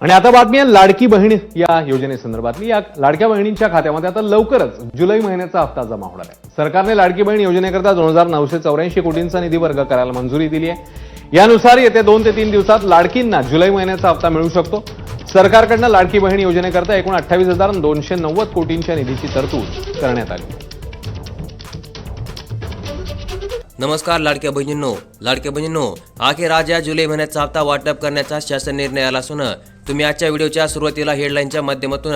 आणि आता बातमी आहे लाडकी बहीण या योजनेसंदर्भातली। या लाडक्या बहिणींच्या खात्यामध्ये आता लवकरच जुलै महिन्याचा हप्ता जमा होणार आहे। सरकारने लाडकी बहीण योजनेकरता 2984 कोटींचा निधी वर्ग करायला मंजुरी दिली आहे। यानुसार येत्या 2 ते 3 दिवसात लाडकींना जुलै महिन्याचा हप्ता मिळू शकतो। सरकारकडून लाडकी बहीण योजनेकरता एकूण 28,290 कोटींच्या निधीची तरतूद करण्यात आली। नमस्कार लाडक्या बहिणींनो, अखेर आज या जुलै महिन्याचा हप्ता वाटप करण्याचा शासन निर्णय आला असून तुम्ही आजच्या व्हिडिओच्या सुरुवातीला हेडलाईनच्या माध्यमातून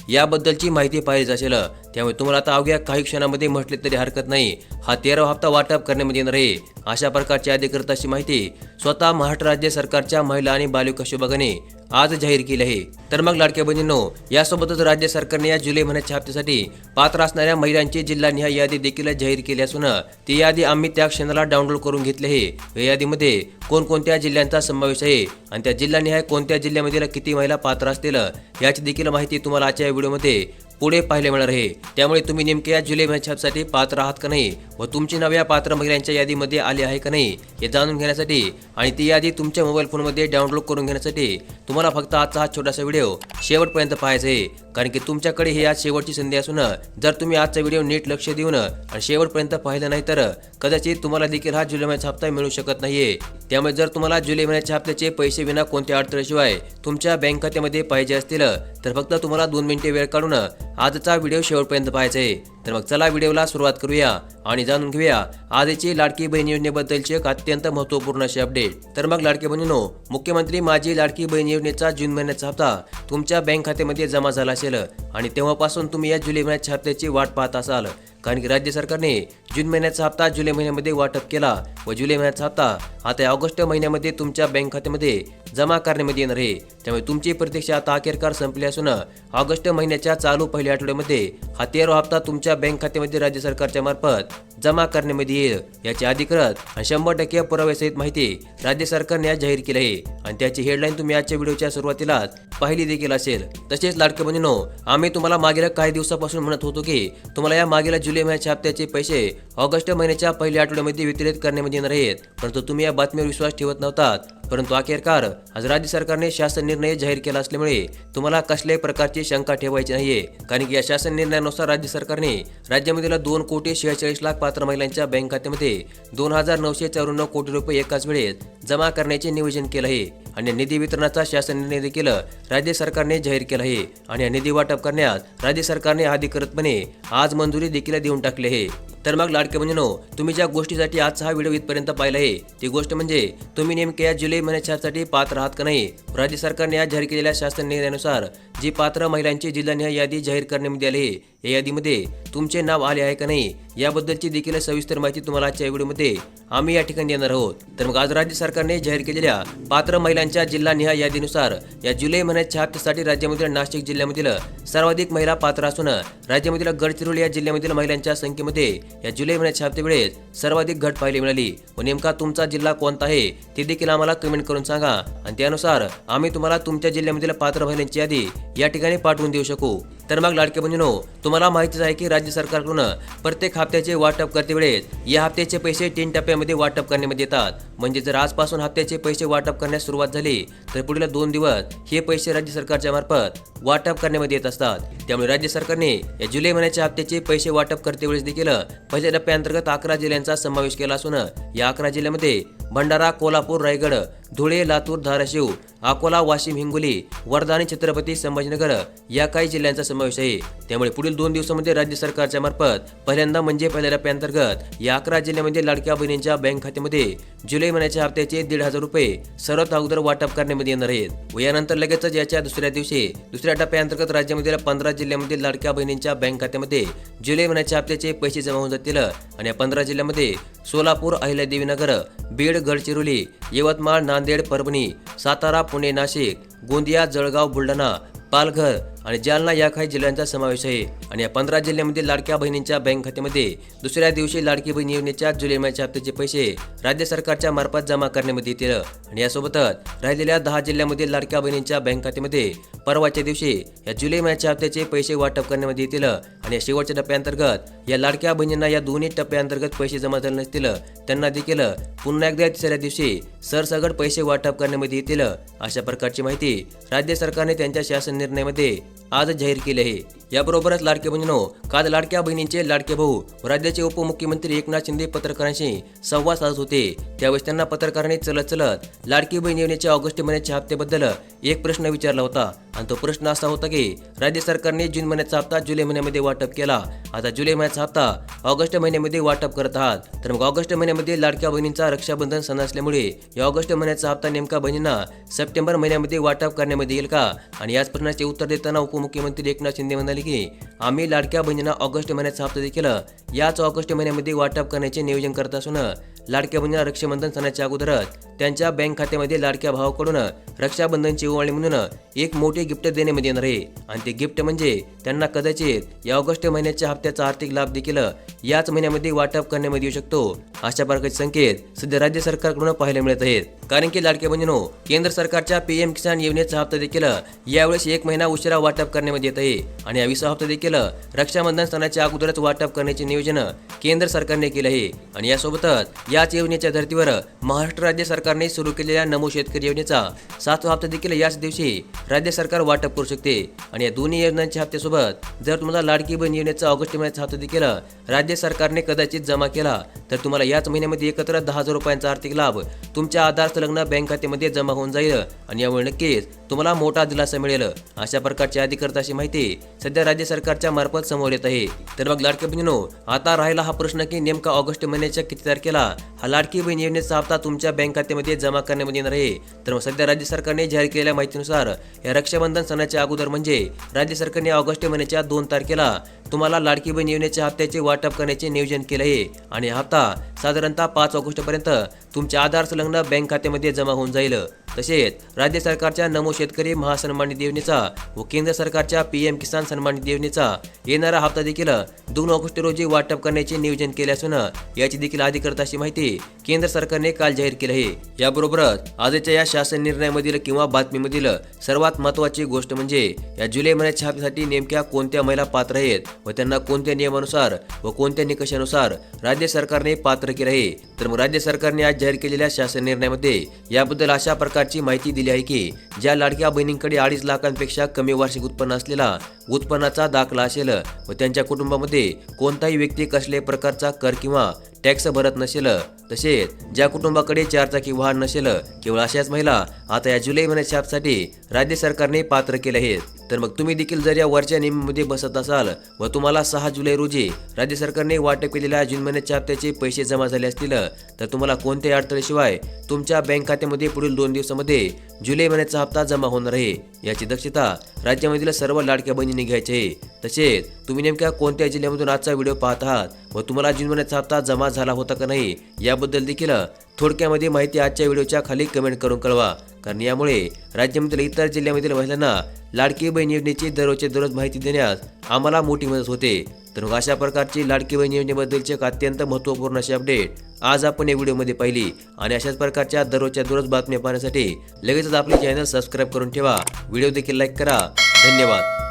याबद्दलची माहिती पाहिली असेल। त्यामुळे तुम्हाला आता अवघ्या काही क्षणांमध्ये म्हटले तरी हरकत नाही, हा 13वा हप्ता वाटप करण्यामध्ये येणार आहे। अशा प्रकारची अधिकृत अशी माहिती स्वतः महाराष्ट्र राज्य सरकारच्या महिला आणि बालविकास विभागाने आज जाहीर केली आहे। तर मग लाडक्या बहिणींनो, यासोबतच राज्य सरकारने या जुलै महिन्याच्या हप्त्यासाठी पात्र असणाऱ्या महिलांची जिल्हानिहाय यादी देखील जाहीर केली असून ती यादी आम्ही त्या क्षणाला डाउनलोड करून घेतली आहे। या यादीमध्ये कोणकोणत्या जिल्ह्यांचा समावेश आहे आणि त्या जिल्हानिहाय कोणत्या जिल्ह्यामधील किती महिला पात्र असतील याची देखील माहिती तुम्हाला आजच्या व्हिडिओमध्ये पुढे पाहायला मिळणार आहे। त्यामुळे तुम्ही नेमके या जुलै महिन्याच्या हप्त्यासाठी पात्र आहात का नाही व तुमची नाव या पात्र महिलांच्या यादीमध्ये आले आहे का नाही हे जाणून घेण्यासाठी आणि ती यादी तुमच्या मोबाईल फोनमध्ये डाउनलोड करून घेण्यासाठी तुम्हाला फक्त आजचा हा छोटासा व्हिडिओ शेवटपर्यंत पाहायचा आहे। कारण की तुमच्याकडे ही आज शेवटची संधी असून जर तुम्ही आजचा व्हिडिओ नीट लक्ष देऊन आणि शेवटपर्यंत पाहिलं नाही तर कदाचित तुम्हाला देखील हा जुलै महिन्याचा हप्ता मिळू शकत नाहीये। त्यामुळे जर तुम्हाला जुलै महिन्याच्या हप्त्याचे पैसे विना कोणत्या अडथळ्याशिवाय तुमच्या बँक खात्यामध्ये पाहिजे असतील तर फक्त तुम्हाला 2 मिनिटे वेळ काढून आजचा व्हिडिओ शेवटपर्यंत पाहायचा आहे। तर मग चला व्हिडिओला सुरुवात करूया आणि जाणून घेऊया आजची लाडकी बहीण योजनेबद्दलची एक अत्यंत महत्त्वपूर्ण अशी अपडेट। तर मग लाडकी बहिणींनो, मुख्यमंत्री माझी लाडकी बहीण योजनेचा जून महिन्याचा हप्ता तुमच्या बँक खात्यामध्ये जमा झाला असेल आणि तेव्हापासून तुम्ही या जुलै महिन्याच्या हप्त्याची वाट पाहत असाल। कारण की राज्य सरकारने जून महिन्याचा हप्ता जुलै महिन्यामध्ये वाटप केला व जुलै महिन्याचा हप्ता आता ऑगस्ट महिन्यामध्ये तुमच्या बँक खात्यामध्ये जमा करण्यामध्ये येणार आहे। त्यामुळे तुमची प्रतीक्षा आता अखेरकार संपली असून ऑगस्ट महिन्याच्या चालू पहिल्या आठवड्यामध्ये हा 13वा हप्ता तुमच्या बँक खात्यामध्ये राज्य सरकारच्या मार्फत जमा करण्यामध्ये येईल। याची अधिकृत आणि 100% पुराव्यासहित माहिती राज्य सरकारने आज जाहीर केली आहे आणि त्याची हेडलाईन तुम्ही आजच्या व्हिडिओच्या सुरुवातीलाच पाहिली देखील असेल। तसेच लाडक्या बहिणींनो, आम्ही तुम्हाला मागील काही दिवसापासून म्हणत होतो की तुम्हाला या मागील जुलै महिन्याच्या हप्त्याचे पैसे ऑगस्ट महिन्याच्या पहिल्या आठवड्यामध्ये वितरित करण्यामध्ये येणार आहेत, परंतु तुम्ही या बातमीवर विश्वास ठेवत नव्हतात। परंतु अखेरकार आज राज्य सरकारने शासन निर्णय जाहीर केला असल्यामुळे तुम्हाला कसल्याही प्रकारची शंका ठेवायची नाहीये। कारण की या शासन निर्णयानुसार राज्य सरकारने राज्यामधील 2,46,00,000 पात्र महिलांच्या बँक खात्यामध्ये 2,954 कोटी रुपये एकाच वेळेस जमा करण्याचे नियोजन केलं आहे आणि निधी वितरणाचा शासन निर्णय देखील राज्य सरकारने जाहीर केला आहे आणि या निधी वाटप करण्यास राज्य सरकारने अधिकृतपणे आज मंजुरी देखील देऊन टाकली आहे। तर मग लाडक्या बहिणींनो, तुम्ही ज्या गोष्टीसाठी आजचा हा व्हिडिओ इथपर्यंत पाहिला आहे ती गोष्ट म्हणजे तुम्ही नेमक्या या जुलै महिन्यासाठी पात्र आहात का नाही। राज्य सरकारने आज जाहीर केलेल्या शासन निर्णयानुसार जी पात्र महिलांची जिल्हानिहाय यादी जाहीर करण्यामध्ये आली आहे, या यादीमध्ये तुमचे नाव आले आहे का नाही याबद्दलची देखील सविस्तर माहिती तुम्हाला आजच्या व्हिडिओमध्ये आम्ही या ठिकाणी देणार आहोत। तर मग आज राज्य सरकारने जाहीर केलेल्या पात्र महिलांच्या जिल्हानिहाय यादीनुसार या जुलै महिन्याच्या हप्त्यासाठी राज्यामधील नाशिक जिल्ह्यामधील सर्वाधिक महिला पात्र असून राज्यामधील गडचिरोली या जिल्ह्यामधील महिलांच्या संख्येमध्ये या जुलै महिन्याच्या हप्त्यावेळेस सर्वाधिक घट पाहायला मिळाली व नेमका तुमचा जिल्हा कोणता आहे ते देखील आम्हाला कमेंट करून सांगा आणि त्यानुसार आम्ही तुम्हाला तुमच्या जिल्ह्यामधील पात्र महिलांची यादी या ठिकाणी पाठवून देऊ शकू। तर मग लाडक्या बहिणींनो, तुम्हाला माहितीच आहे की राज्य सरकारकडून प्रत्येक हप्त्याचे वाटप करते वेळेस या हप्त्याचे पैसे 3 टप्प्यामध्ये वाटप करण्यामध्ये येतात। म्हणजे जर आजपासून हप्त्याचे पैसे वाटप करण्यास सुरुवात झाली तर पुढील 2 दिवस हे पैसे राज्य सरकारच्या मार्फत वाटप करण्यामध्ये येत असतात। त्यामुळे राज्य सरकारने या जुलै महिन्याच्या हप्त्याचे पैसे वाटप करते वेळेस देखील पहिल्या टप्प्याअंतर्गत 11 जिल्ह्यांचा समावेश केला असून या 11 जिल्ह्यामध्ये भंडारा, कोल्हापूर, रायगड, धुळे, लातूर, धाराशिव, अकोला, वाशिम, हिंगोली, वर्धा आणि छत्रपती संभाजीनगर या काही जिल्ह्यांचा समावेश आहे। त्यामुळे पुढील 2 दिवसांमध्ये राज्य सरकारच्या मार्फत पहिल्यांदा म्हणजे पहिल्या टप्प्याअंतर्गत या 11 जिल्ह्यामध्ये लाडक्या बहिणींच्या बँक खात्यामध्ये जुलै महिन्याच्या हप्त्याचे 1,500 रुपये सर्वात अगोदर वाटप करण्यामध्ये येणार आहेत व यानंतर लगेचच याच्या दुसऱ्या दिवशी दुसऱ्या टप्प्याअंतर्गत राज्यामधील 15 जिल्ह्यामधील लाडक्या बहिणींच्या बँक खात्यामध्ये जुलै महिन्याच्या हप्त्याचे पैसे जमा होऊन जातील आणि या 15 जिल्ह्यामध्ये सोलापूर, अहिल्यादेवीनगर, बीड, गडचिरोली, यवतमाळ, नांदेड, परभणी, सातारा, पुणे, नाशिक, गोंदिया, जळगाव, बुलढाणा, पालघर आणि जालना या काही जिल्ह्यांचा समावेश आहे। आणि या 15 जिल्ह्यांमधील लाडक्या बहिणींच्या बँक खात्यामध्ये दुसऱ्या दिवशी लाडकी बहीण योजनेच्या जुलै महिन्याच्या हप्त्याचे पैसे राज्य सरकारच्या मार्फत जमा करण्यामध्ये येतील आणि यासोबतच राहिलेल्या 10 जिल्ह्यांमधील लाडक्या बहिणींच्या बँक खात्यामध्ये परवाच्या दिवशी या जुलै महिन्याच्या हप्त्याचे पैसे वाटप करण्यामध्ये येतील आणि या शेवटच्या टप्प्याअंतर्गत या लाडक्या बहिणींना या दोन्ही टप्प्याअंतर्गत पैसे जमा झाले नसतील त्यांना देखील पुन्हा एकदा तिसऱ्या दिवशी सरसकट पैसे वाटप करण्यामध्ये येतील अशा प्रकारची माहिती राज्य सरकारने त्यांच्या शासन निर्णयामध्ये आज जाहीर केले आहे। याबरोबरच लाडके बहिणींनो, काल लाडक्या बहिणींचे लाडके भाऊ व राज्याचे उपमुख्यमंत्री एकनाथ शिंदे पत्रकारांशी संवाद साधत होते। त्यावेळेस त्यांना पत्रकारांनी चलत लाडकी बहीण योजनेच्या ऑगस्ट महिन्याच्या हप्त्याबद्दल एक प्रश्न विचारला होता आणि तो प्रश्न असा होता की राज्य सरकारने जून महिन्याचा हप्ता जुलै महिन्यामध्ये वाटप केला, आता जुलै महिन्याचा हप्ता ऑगस्ट महिन्यामध्ये वाटप करत आहात, तर मग ऑगस्ट महिन्यामध्ये लाडक्या बहिणींचा रक्षाबंधन सण असल्यामुळे या ऑगस्ट महिन्याचा हप्ता नेमका बहिणींना सप्टेंबर महिन्यामध्ये वाटप करण्यामध्ये येईल का? आणि याच प्रश्नाचे उत्तर देताना उपमुख्यमंत्री एकनाथ शिंदे म्हणाले की आम्ही लाडक्या बहिणींना ऑगस्ट महिन्याचा हप्ता देखील याच ऑगस्ट महिन्यामध्ये वाटप करण्याचे नियोजन करत असून लाडक्या बहिणींना रक्षाबंधन सणाच्या अगोदरच त्यांच्या बँक खात्यामध्ये लाडक्या भावाकडून रक्षाबंधनची ओवाळणी म्हणून एक मोठी गिफ्ट देण्यामध्ये येणार आहे आणि ते गिफ्ट म्हणजे त्यांना कदाचित या ऑगस्ट महिन्याच्या हप्त्याचा आर्थिक लाभ देखील याच महिन्यामध्ये वाटप करण्यामध्ये येऊ शकतो। अशा प्रकारचे संकेत सध्या राज्य सरकारकडून पाहायला मिळत आहेत, कारण की लाडक्या बहिणींनो, केंद्र सरकारच्या PM किसान योजनेचा हप्ता देखील यावेळेस 1 महिना उशिरा वाटप करण्यामध्ये येत आहे आणि या 20 हप्ता देखील रक्षाबंधन सणाच्या अगोदरच वाटप करण्याचे नियोजन केंद्र सरकारने केले आहे आणि यासोबतच याच योजनेच्या धर्तीवर महाराष्ट्र राज्य सरकारने सुरू केलेल्या नमो शेतकरी योजनेचा 7वा हप्ता देखील याच दिवशी राज्य सरकार वाटप करू शकते आणि या दोन्ही योजनांच्या हप्त्यासोबत जर तुम्हाला लाडकी बहीण योजनेचा ऑगस्ट महिन्याचा हप्ता देखील राज्य सरकारने कदाचित जमा केला तर तुम्हाला याच महिन्यामध्ये एकत्र 10,000 रुपयांचा आर्थिक लाभ तुमच्या आधार संलग्न बँक खात्यामध्ये जमा होऊन जाईल आणि यामुळे नक्कीच तुम्हाला मोठा दिलासा मिळेल। अशा प्रकारची अधिकृत अशी माहिती सध्या राज्य सरकारच्या मार्फत समोर येत आहे। तर मग लाडकी बहिणींनो, आता राहिला हा प्रश्न की नेमका ऑगस्ट महिन्याच्या किती तारखेला हा लाडकी बहीण योजनेचा हप्ता तुमच्या बँक खात्यामध्ये जमा करण्यामध्ये येणार आहे। तर मग सध्या राज्य सरकारने जाहीर केलेल्या माहितीनुसार या रक्षाबंधन सणाच्या अगोदर म्हणजे राज्य सरकारने ऑगस्ट महिन्याच्या 2 तारखेला तुम्हाला लाडकी बहीण योजनेच्या हप्त्याचे वाटप करण्याचे नियोजन केले आहे आणि हप्ता साधारणतः 5 ऑगस्ट पर्यंत तुमच्या आधार संलग्न बँक खात्यामध्ये जमा होऊन जाईल। तसेच राज्य सरकारच्या नमो शेतकरी महासन्मानित योजनेचा व केंद्र सरकारच्या PM किसान सन्मानित योजनेचा येणारा हप्ता देखील 2 ऑगस्ट रोजी वाटप करण्याचे नियोजन केले असून याची देखील अधिकृत अशी माहिती केंद्र सरकारने काल जाहीर केली आहे। याबरोबरच आजच्या या शासन निर्णयामधील किंवा बातमीमधील सर्वात महत्त्वाची गोष्ट म्हणजे या जुलै महिन्याच्या हप्त्यासाठी नेमक्या कोणत्या महिला पात्र आहेत व त्यांना कोणत्या नियमानुसार व कोणत्या निकषानुसार राज्य सरकारने पात्र केले आहे। तर मग राज्य सरकारने आज जाहीर केलेल्या शासन निर्णयामध्ये याबद्दल अशा प्रकारची माहिती दिली आहे की ज्या लाडक्या बहिणींकडे 2.5 लाखांपेक्षा कमी वार्षिक उत्पन्न असलेला उत्पन्नाचा दाखला असेल व त्यांच्या कुटुंबामध्ये कोणताही व्यक्ती कसल्याही प्रकारचा कर किंवा टॅक्स भरत नसेल, तसेच ज्या कुटुंबाकडे 4 चाकी वाहन नसेल, केवळ अशाच महिला आता या जुलै महिन्याच्या हप्त्यासाठी राज्य सरकारने पात्र केले आहेत। तर मग तुम्ही देखील जर या वरच्या नियमामध्ये बसत असाल व तुम्हाला 6 जुलै रोजी राज्य सरकारने वाटप केलेल्या जून महिन्याच्या हप्त्याचे पैसे जमा झाले असतील तर तुम्हाला कोणत्याही अडथळ्याशिवाय तुमच्या बँक खात्यामध्ये पुढील 2 दिवसामध्ये जुलै महिन्याचा हप्ता जमा होणार आहे। याची दक्षता राज्यामधील सर्व लाडक्या बहिणींनी घ्यायची आहे। तसेच तुम्ही नेमक्या कोणत्या जिल्ह्यामधून आजचा व्हिडिओ पाहत आहात व तुम्हाला जून महिन्याचा हप्ता जमा झाला होता का नाही याबद्दल देखील थोडक्यामध्ये माहिती आजच्या व्हिडिओच्या खाली कमेंट करून कळवा, कारण यामुळे राज्यामधील इतर जिल्ह्यामधील महिलांना लाडकी बहीण योजनेची दररोजच्या दररोज माहिती देण्यास आम्हाला मोठी मदत होते। तर मग अशा प्रकारची लाडकी बहीण योजनेबद्दलची एक अत्यंत महत्त्वपूर्ण अशी अपडेट आज आपण या व्हिडिओमध्ये पाहिली आणि अशाच प्रकारच्या दररोजच्या दररोज बातम्या पाहण्यासाठी लगेचच आपले चॅनल सबस्क्राईब करून ठेवा, व्हिडिओ देखील लाईक करा। धन्यवाद।